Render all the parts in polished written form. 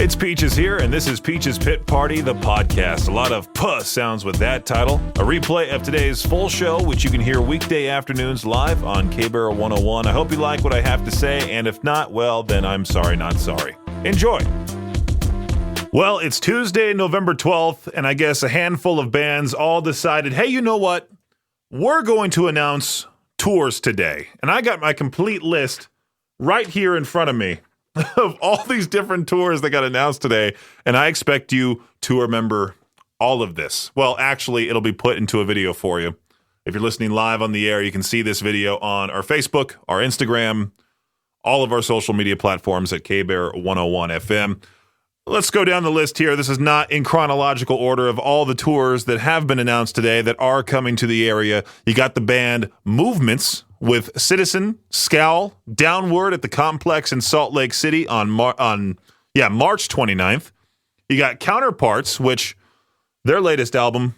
It's Peaches here, and this is Peaches Pit Party, the podcast. A lot of puh sounds with that title. A replay of today's full show, which you can hear weekday afternoons live on K-Bear 101. I hope you like what I have to say, and if not, well, then I'm sorry, not sorry. Enjoy. Well, it's Tuesday, November 12th, and I guess a handful of bands all decided, hey, you know what? We're going to announce tours today. And I got my complete list right here in front of me of all these different tours that got announced today, and I expect you to remember all of this. Well, actually, it'll be put into a video for you. If you're listening live on the air, you can see this video on our Facebook, our Instagram, all of our social media platforms at K-Bear 101 FM. Let's go down the list here. This is not in chronological order of all the tours that have been announced today that are coming to the area. You got the band Movements with Citizen, Scowl, Downward at the Complex in Salt Lake City on March 29th. You got Counterparts, which their latest album,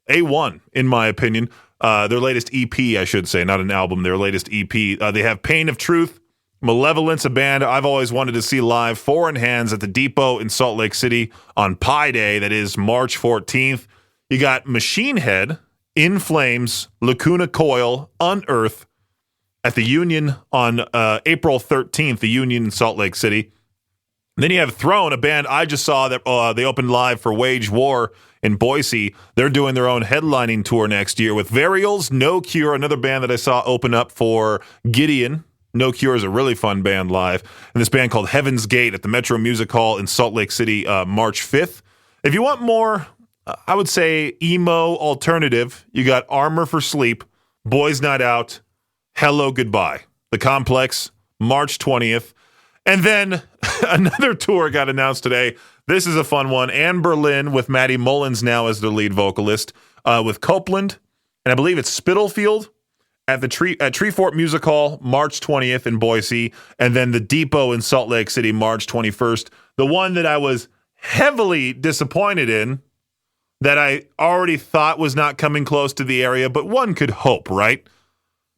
A1, in my opinion, their latest EP, I should say, not an album, their latest EP. They have Pain of Truth, Malevolence, a band I've always wanted to see live, Foreign Hands at the Depot in Salt Lake City on Pi Day, that is March 14th. You got Machine Head, In Flames, Lacuna Coil, Unearth at the Union on April 13th, the Union in Salt Lake City. And then you have Throne, a band I just saw that they opened live for Wage War in Boise. They're doing their own headlining tour next year with Varials, No Cure, another band that I saw open up for Gideon. No Cure is a really fun band live. And this band called Heaven's Gate at the Metro Music Hall in Salt Lake City, March 5th. If you want more, I would say emo alternative, you got Armor for Sleep, Boys Night Out, Hello Goodbye. The Complex, March 20th. And then another tour got announced today. This is a fun one. Anne Berlin with Maddie Mullins now as their lead vocalist, with Copeland, and I believe it's Spitalfield at the Treefort Music Hall, March 20th in Boise, and then the Depot in Salt Lake City, March 21st. The one that I was heavily disappointed in, that I already thought was not coming close to the area, but one could hope, right?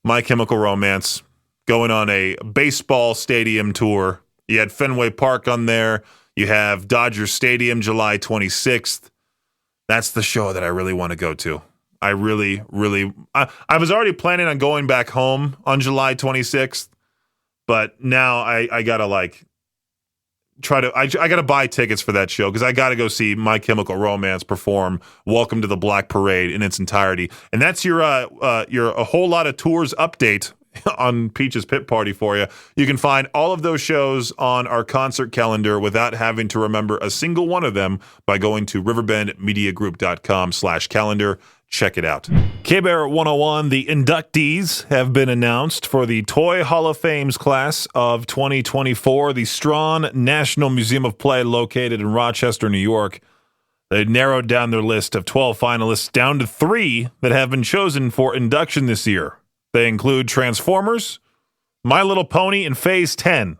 My Chemical Romance going on a baseball stadium tour. You had Fenway Park on there. You have Dodger Stadium, July 26th. That's the show that I really want to go to. I really, I was already planning on going back home on July 26th, but now I gotta I gotta buy tickets for that show because I gotta go see My Chemical Romance perform Welcome to the Black Parade in its entirety. And that's your a whole lot of tours update on Peach's Pit Party for you. You can find all of those shows on our concert calendar without having to remember a single one of them by going to riverbendmediagroup.com/calendar. Check it out. K-Bear 101, the inductees have been announced for the Toy Hall of Fame's class of 2024, the Strawn National Museum of Play located in Rochester, New York. They narrowed down their list of 12 finalists down to 3 that have been chosen for induction this year. They include Transformers, My Little Pony, and Phase 10.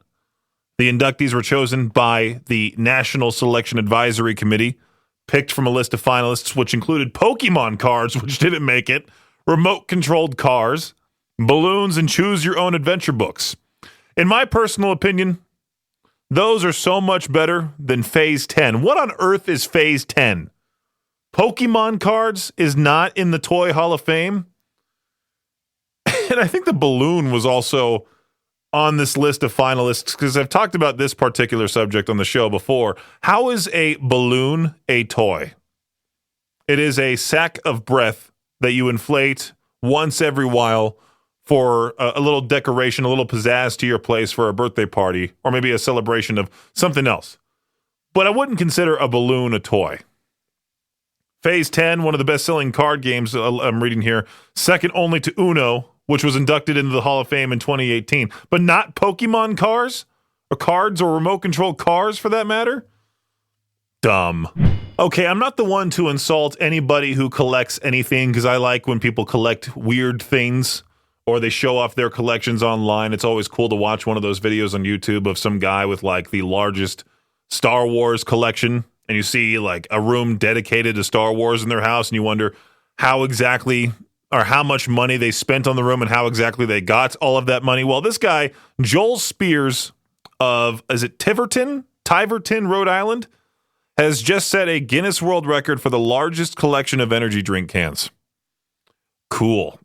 The inductees were chosen by the National Selection Advisory Committee, picked from a list of finalists which included Pokemon cards, which didn't make it, remote-controlled cars, balloons, and choose-your-own-adventure books. In my personal opinion, those are so much better than Phase 10. What on earth is Phase 10? Pokemon cards is not in the Toy Hall of Fame? And I think the balloon was also on this list of finalists because I've talked about this particular subject on the show before. How is a balloon a toy? It is a sack of breath that you inflate once every while for a little decoration, a little pizzazz to your place for a birthday party or maybe a celebration of something else. But I wouldn't consider a balloon a toy. Phase 10, one of the best-selling card games I'm reading here, second only to Uno, which was inducted into the Hall of Fame in 2018, but not Pokemon cars or cards or remote-controlled cars for that matter? Dumb. Okay, I'm not the one to insult anybody who collects anything because I like when people collect weird things or they show off their collections online. It's always cool to watch one of those videos on YouTube of some guy with like the largest Star Wars collection, and you see like a room dedicated to Star Wars in their house, and you wonder how exactly or how much money they spent on the room and how exactly they got all of that money. Well, this guy, Joel Spears of, is it Tiverton? Tiverton, Rhode Island, has just set a Guinness World Record for the largest collection of energy drink cans. Cool.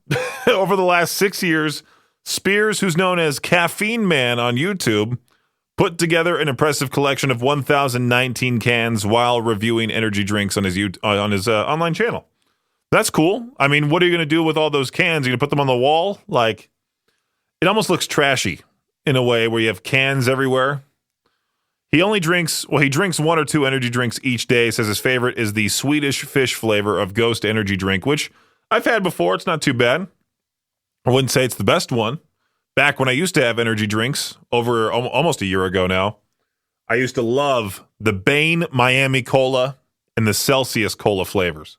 Over the last 6 years, Spears, who's known as Caffeine Man on YouTube, put together an impressive collection of 1,019 cans while reviewing energy drinks on his online channel. That's cool. I mean, what are you going to do with all those cans? You're going to put them on the wall? Like, it almost looks trashy in a way where you have cans everywhere. He drinks 1 or 2 energy drinks each day. Says his favorite is the Swedish fish flavor of Ghost energy drink, which I've had before. It's not too bad. I wouldn't say it's the best one. Back when I used to have energy drinks, over almost a year ago now, I used to love the Bane Miami Cola and the Sexiest Cola flavors.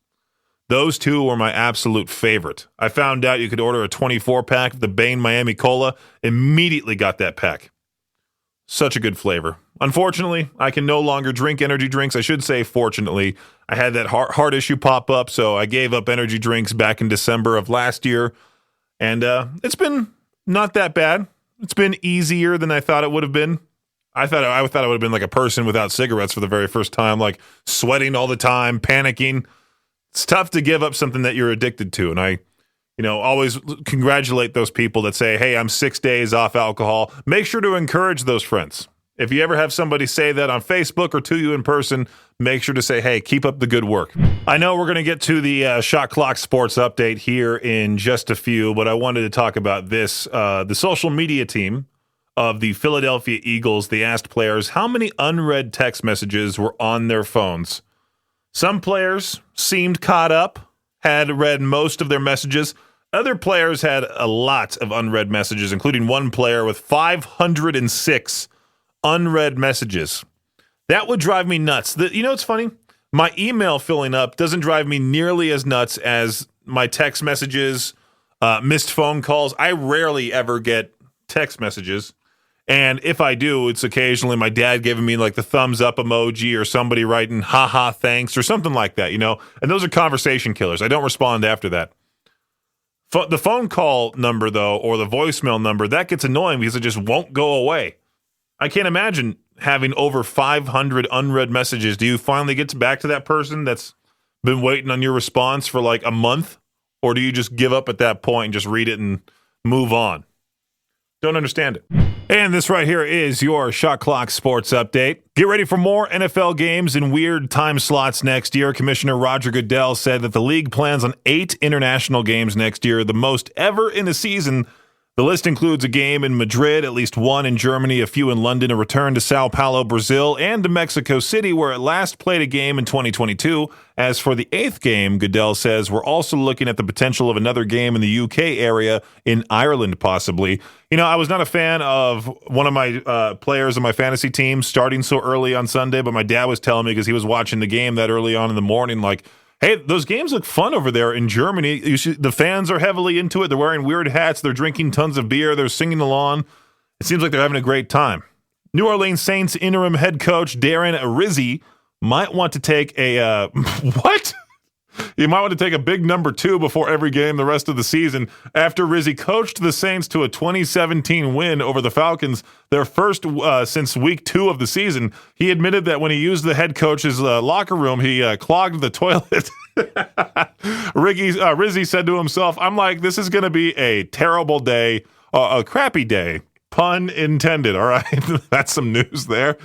Those 2 were my absolute favorite. I found out you could order a 24-pack of the Bane Miami Cola, immediately got that pack. Such a good flavor. Unfortunately, I can no longer drink energy drinks. I should say fortunately. I had that heart issue pop up, so I gave up energy drinks back in December of last year, and it's been not that bad. It's been easier than I thought it would have been. I thought it would have been like a person without cigarettes for the very first time, like sweating all the time, panicking. It's tough to give up something that you're addicted to. And I, always congratulate those people that say, hey, I'm 6 days off alcohol. Make sure to encourage those friends. If you ever have somebody say that on Facebook or to you in person, make sure to say, hey, keep up the good work. I know we're going to get to the Shot Clock Sports Update here in just a few, but I wanted to talk about this. The social media team of the Philadelphia Eagles, they asked players how many unread text messages were on their phones. Some players seemed caught up, had read most of their messages. Other players had a lot of unread messages, including one player with 506 unread messages. That would drive me nuts. It's funny? My email filling up doesn't drive me nearly as nuts as my text messages, missed phone calls. I rarely ever get text messages. And if I do, it's occasionally my dad giving me like the thumbs up emoji or somebody writing, haha, thanks, or something like that, And those are conversation killers. I don't respond after that. The phone call number, though, or the voicemail number, that gets annoying because it just won't go away. I can't imagine having over 500 unread messages. Do you finally get back to that person that's been waiting on your response for like a month? Or do you just give up at that point and just read it and move on? Don't understand it. And this right here is your Shot Clock Sports Update. Get ready for more NFL games in weird time slots next year. Commissioner Roger Goodell said that the league plans on 8 international games next year, the most ever in a season. The list includes a game in Madrid, at least one in Germany, a few in London, a return to Sao Paulo, Brazil, and to Mexico City, where it last played a game in 2022. As for the 8th game, Goodell says we're also looking at the potential of another game in the UK area, in Ireland possibly. I was not a fan of one of my players on my fantasy team starting so early on Sunday, but my dad was telling me because he was watching the game that early on in the morning, like, hey, those games look fun over there in Germany. The fans are heavily into it. They're wearing weird hats. They're drinking tons of beer. They're singing along. It seems like they're having a great time. New Orleans Saints interim head coach Darren Rizzi might want to take a what? You might want to take a big number 2 before every game the rest of the season. After Rizzi coached the Saints to a 2017 win over the Falcons, their first since week 2 of the season, he admitted that when he used the head coach's locker room, he clogged the toilet. Rizzi said to himself, I'm like, this is going to be a terrible day, a crappy day. Pun intended, all right? That's some news there.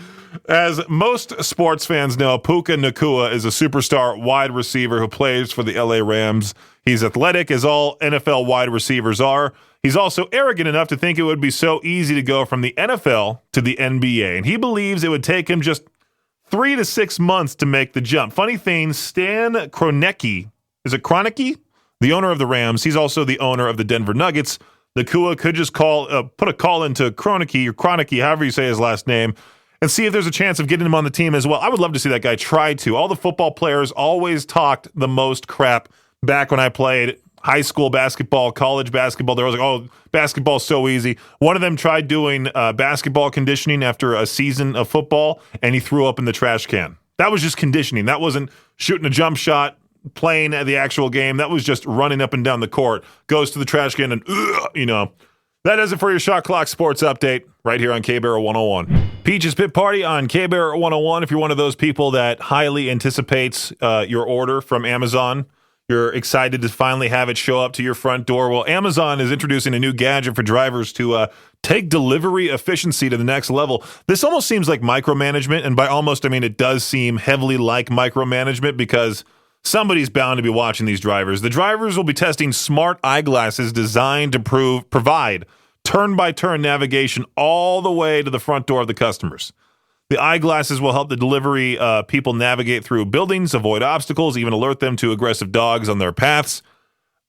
As most sports fans know, Puka Nacua is a superstar wide receiver who plays for the LA Rams. He's athletic, as all NFL wide receivers are. He's also arrogant enough to think it would be so easy to go from the NFL to the NBA, and he believes it would take him just 3 to 6 months to make the jump. Funny thing, Stan Kroenke, is it Kroenke? The owner of the Rams, he's also the owner of the Denver Nuggets. Nacua could just put a call into Kroenke, however you say his last name, and see if there's a chance of getting him on the team as well. I would love to see that guy try to. All the football players always talked the most crap back when I played high school basketball, college basketball. They were like, oh, basketball's so easy. One of them tried doing basketball conditioning after a season of football, and he threw up in the trash can. That was just conditioning. That wasn't shooting a jump shot, playing at the actual game. That was just running up and down the court, goes to the trash can and, That does it for your Shot Clock Sports Update right here on K-Bear 101. Peach's Pit Party on K-Bear 101. If you're one of those people that highly anticipates your order from Amazon, you're excited to finally have it show up to your front door. Well, Amazon is introducing a new gadget for drivers to take delivery efficiency to the next level. This almost seems like micromanagement, and by almost, I mean it does seem heavily like micromanagement because somebody's bound to be watching these drivers. The drivers will be testing smart eyeglasses designed to provide turn-by-turn navigation all the way to the front door of the customers. The eyeglasses will help the delivery people navigate through buildings, avoid obstacles, even alert them to aggressive dogs on their paths.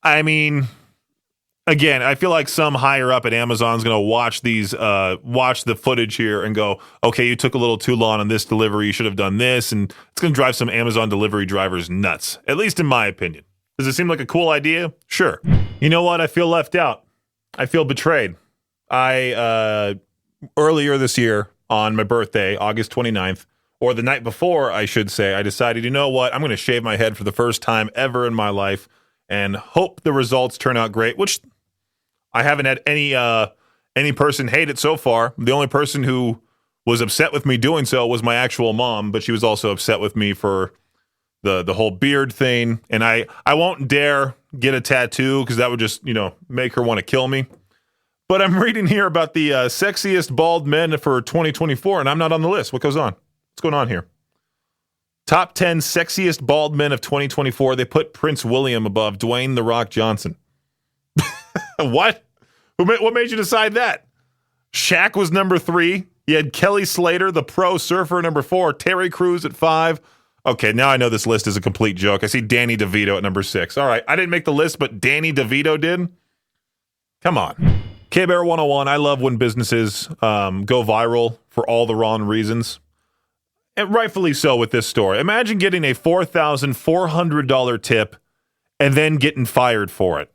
I mean, again, I feel like some higher up at Amazon is going to watch the footage here and go, okay, you took a little too long on this delivery. You should have done this. And it's going to drive some Amazon delivery drivers nuts, at least in my opinion. Does it seem like a cool idea? Sure. You know what? I feel left out. I feel betrayed. Earlier this year, on my birthday, August 29th, or the night before, I should say, I decided, you know what, I'm going to shave my head for the first time ever in my life and hope the results turn out great, which I haven't had any person hate it so far. The only person who was upset with me doing so was my actual mom, but she was also upset with me for the whole beard thing, and I won't dare get a tattoo because that would just, make her want to kill me. But I'm reading here about the sexiest bald men for 2024, and I'm not on the list. What goes on? What's going on here? Top 10 sexiest bald men of 2024. They put Prince William above Dwayne "The Rock" Johnson. What? What made you decide that? Shaq was number 3. You had Kelly Slater, the pro surfer, number 4. Terry Crews at 5. Okay, now I know this list is a complete joke. I see Danny DeVito at number 6. All right, I didn't make the list, but Danny DeVito did? Come on. K-Bear 101, I love when businesses go viral for all the wrong reasons. And rightfully so with this story. Imagine getting a $4,400 tip and then getting fired for it.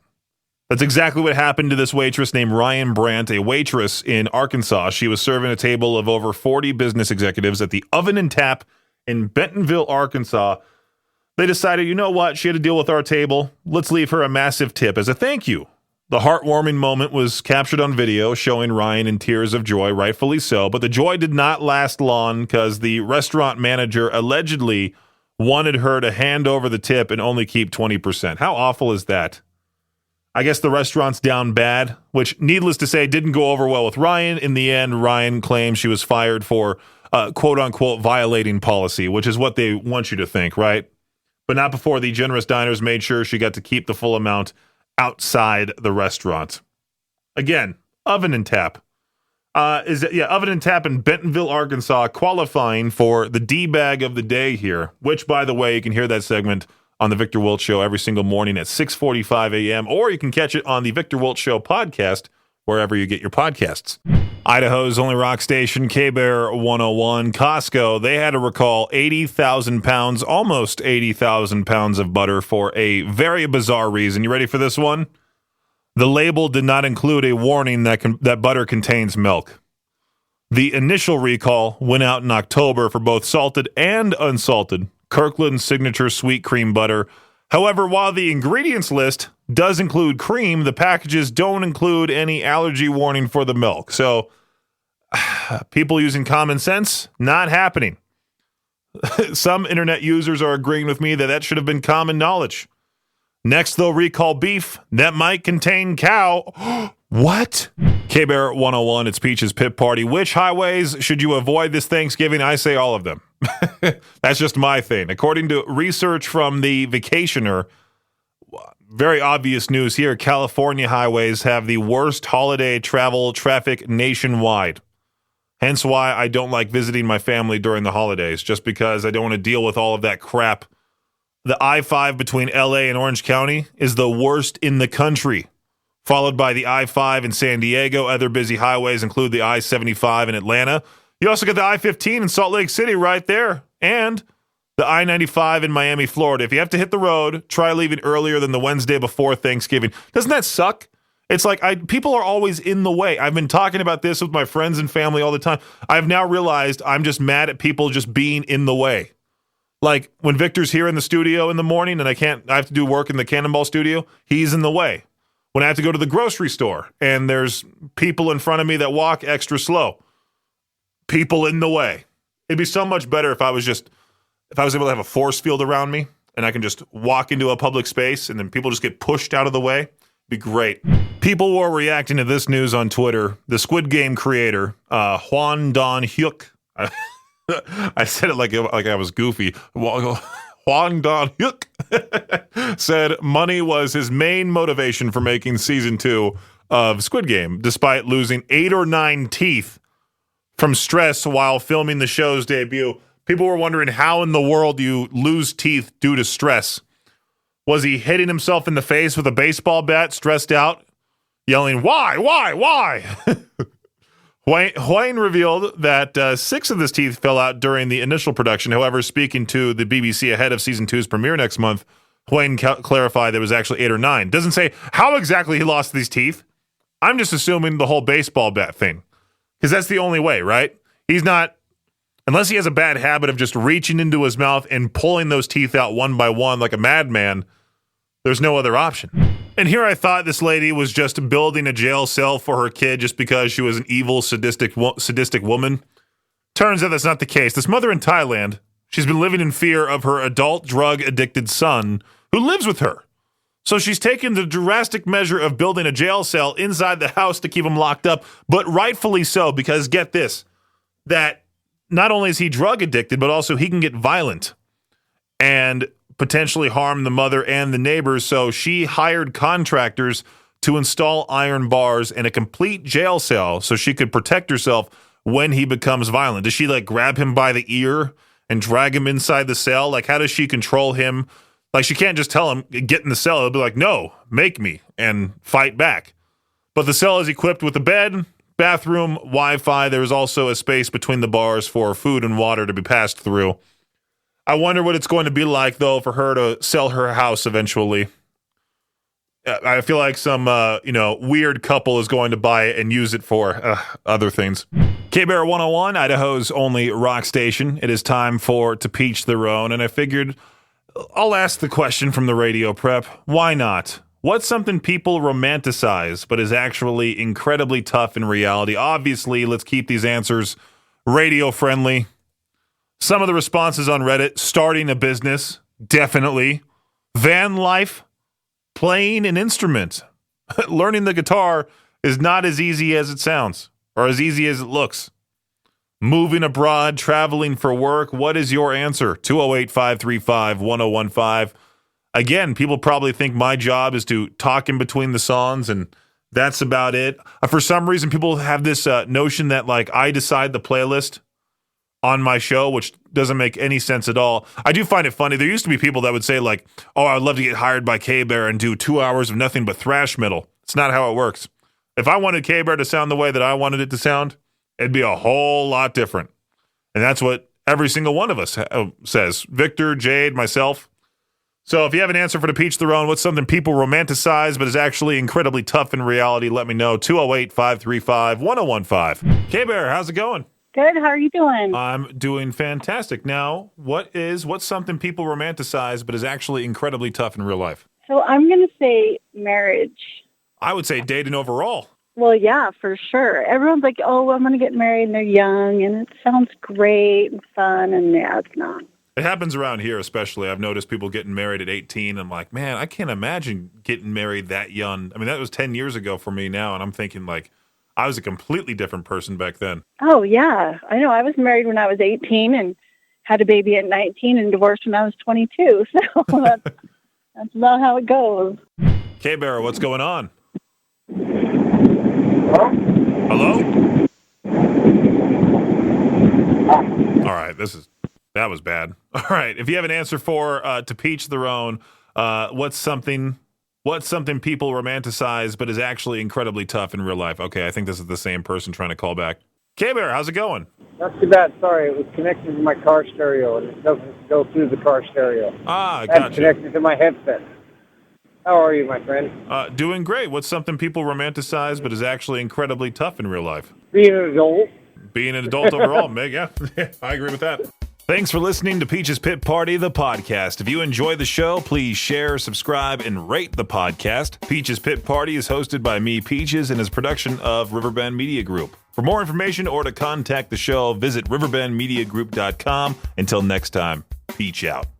That's exactly what happened to this waitress named Ryan Brandt, a waitress in Arkansas. She was serving a table of over 40 business executives at the Oven and Tap in Bentonville, Arkansas. They decided, you know what, she had to deal with our table. Let's leave her a massive tip as a thank you. The heartwarming moment was captured on video, showing Ryan in tears of joy, rightfully so. But the joy did not last long because the restaurant manager allegedly wanted her to hand over the tip and only keep 20%. How awful is that? I guess the restaurant's down bad, which, needless to say, didn't go over well with Ryan. In the end, Ryan claimed she was fired for, quote-unquote, violating policy, which is what they want you to think, right? But not before the generous diners made sure she got to keep the full amount outside the restaurant. Again, Oven and Tap. Oven and Tap in Bentonville, Arkansas, qualifying for the D-bag of the day here, which, by the way, you can hear that segment on the Victor Wilt Show every single morning at 6:45 a.m., or you can catch it on the Victor Wilt Show podcast, wherever you get your podcasts. Idaho's only rock station, K-Bear 101, Costco, they had to recall 80,000 pounds, almost 80,000 pounds of butter for a very bizarre reason. You ready for this one? The label did not include a warning that butter contains milk. The initial recall went out in October for both salted and unsalted Kirkland Signature Sweet Cream Butter. However, while the ingredients list does include cream, the packages don't include any allergy warning for the milk. So, people using common sense, not happening. Some internet users are agreeing with me that should have been common knowledge. Next, they'll recall beef that might contain cow. What? K-Bear 101, it's Peach's Pit Party. Which highways should you avoid this Thanksgiving? I say all of them. That's just my thing. According to research from the Vacationer, very obvious news here, California highways have the worst holiday travel traffic nationwide. Hence why I don't like visiting my family during the holidays, just because I don't want to deal with all of that crap. The I-5 between LA and Orange County is the worst in the country, followed by the I-5 in San Diego. Other busy highways include the I-75 in Atlanta. You also got the I-15 in Salt Lake City right there, and the I-95 in Miami, Florida. If you have to hit the road, try leaving earlier than the Wednesday before Thanksgiving. Doesn't that suck? It's like people are always in the way. I've been talking about this with my friends and family all the time. I've now realized I'm just mad at people just being in the way. Like when Victor's here in the studio in the morning and I have to do work in the Cannonball studio, he's in the way. when I have to go to the grocery store and there's people in front of me that walk extra slow, people in the way. It'd be so much better if I was able to have a force field around me and I can just walk into a public space and then people just get pushed out of the way. It'd be great. People were reacting to this news on Twitter. The Squid Game creator, Hwan Don-hyuk, I said it like I was goofy. Hwan Don-hyuk said money was his main motivation for making season 2 of Squid Game, despite losing 8 or 9 teeth from stress while filming the show's debut. People were wondering how in the world you lose teeth due to stress. Was he hitting himself in the face with a baseball bat, stressed out, yelling, why? Hwang revealed that 6 of his teeth fell out during the initial production. However, speaking to the BBC ahead of season 2's premiere next month, Hwang clarified there was actually 8 or 9. Doesn't say how exactly he lost these teeth. I'm just assuming the whole baseball bat thing, because that's the only way, right? He's not, unless he has a bad habit of just reaching into his mouth and pulling those teeth out one by one like a madman, there's no other option. And here I thought this lady was just building a jail cell for her kid just because she was an evil, sadistic woman. Turns out that's not the case. This mother in Thailand, she's been living in fear of her adult drug-addicted son who lives with her. So she's taken the drastic measure of building a jail cell inside the house to keep him locked up, but rightfully so, because get this, that not only is he drug-addicted, but also he can get violent and potentially harm the mother and the neighbors, so she hired contractors to install iron bars in a complete jail cell so she could protect herself when he becomes violent. Does she, grab him by the ear and drag him inside the cell? How does she control him? She can't just tell him, get in the cell. He'll be like, no, make me, and fight back. But the cell is equipped with a bed, bathroom, Wi-Fi. There's also a space between the bars for food and water to be passed through. I wonder what it's going to be like, though, for her to sell her house eventually. I feel like some, weird couple is going to buy it and use it for other things. K-Bear 101, Idaho's only rock station. It is time for To Peach Their Own, and I figured I'll ask the question from the radio prep. Why not? What's something people romanticize but is actually incredibly tough in reality? Obviously, let's keep these answers radio-friendly. Some of the responses on Reddit: starting a business, definitely. Van life, playing an instrument. Learning the guitar is not as easy as it sounds, or as easy as it looks. Moving abroad, traveling for work. What is your answer? 208-535-1015. Again, people probably think my job is to talk in between the songs, and that's about it. For some reason, people have this notion that I decide the playlist on my show, which doesn't make any sense at all. I do find it funny. There used to be people that would say oh, I'd love to get hired by K-Bear and do 2 hours of nothing but thrash metal. It's not how it works. If I wanted K-Bear to sound the way that I wanted it to sound, it'd be a whole lot different. And that's what every single one of us says. Victor, Jade, myself. So if you have an answer for To Peach Their Own, what's something people romanticize but is actually incredibly tough in reality, let me know. 208-535-1015. K-Bear, how's it going? Good. How are you doing? I'm doing fantastic. Now, what's something people romanticize but is actually incredibly tough in real life? So I'm going to say marriage. I would say dating overall. Well, yeah, for sure. Everyone's like, oh, I'm going to get married and they're young and it sounds great and fun, and yeah, it's not. It happens around here especially. I've noticed people getting married at 18. I'm like, man, I can't imagine getting married that young. I mean, that was 10 years ago for me now, and I'm thinking I was a completely different person back then. Oh, yeah. I know. I was married when I was 18 and had a baby at 19 and divorced when I was 22. So that's about how it goes. K-Bear, what's going on? Hello? Hello? All right, that was bad. All right, if you have an answer for To Peach Their Own, what's something people romanticize but is actually incredibly tough in real life? Okay, I think this is the same person trying to call back. K-Bear, how's it going? Not too bad. Sorry, it was connected to my car stereo, and it doesn't go through the car stereo. Ah, That's gotcha. connected to my headset. How are you, my friend? Doing great. What's something people romanticize but is actually incredibly tough in real life? Being an adult. Being an adult overall, Meg, yeah, I agree with that. Thanks for listening to Peach's Pit Party, the podcast. If you enjoy the show, please share, subscribe, and rate the podcast. Peach's Pit Party is hosted by me, Peaches, and is a production of Riverbend Media Group. For more information or to contact the show, visit riverbendmediagroup.com. Until next time, Peach out.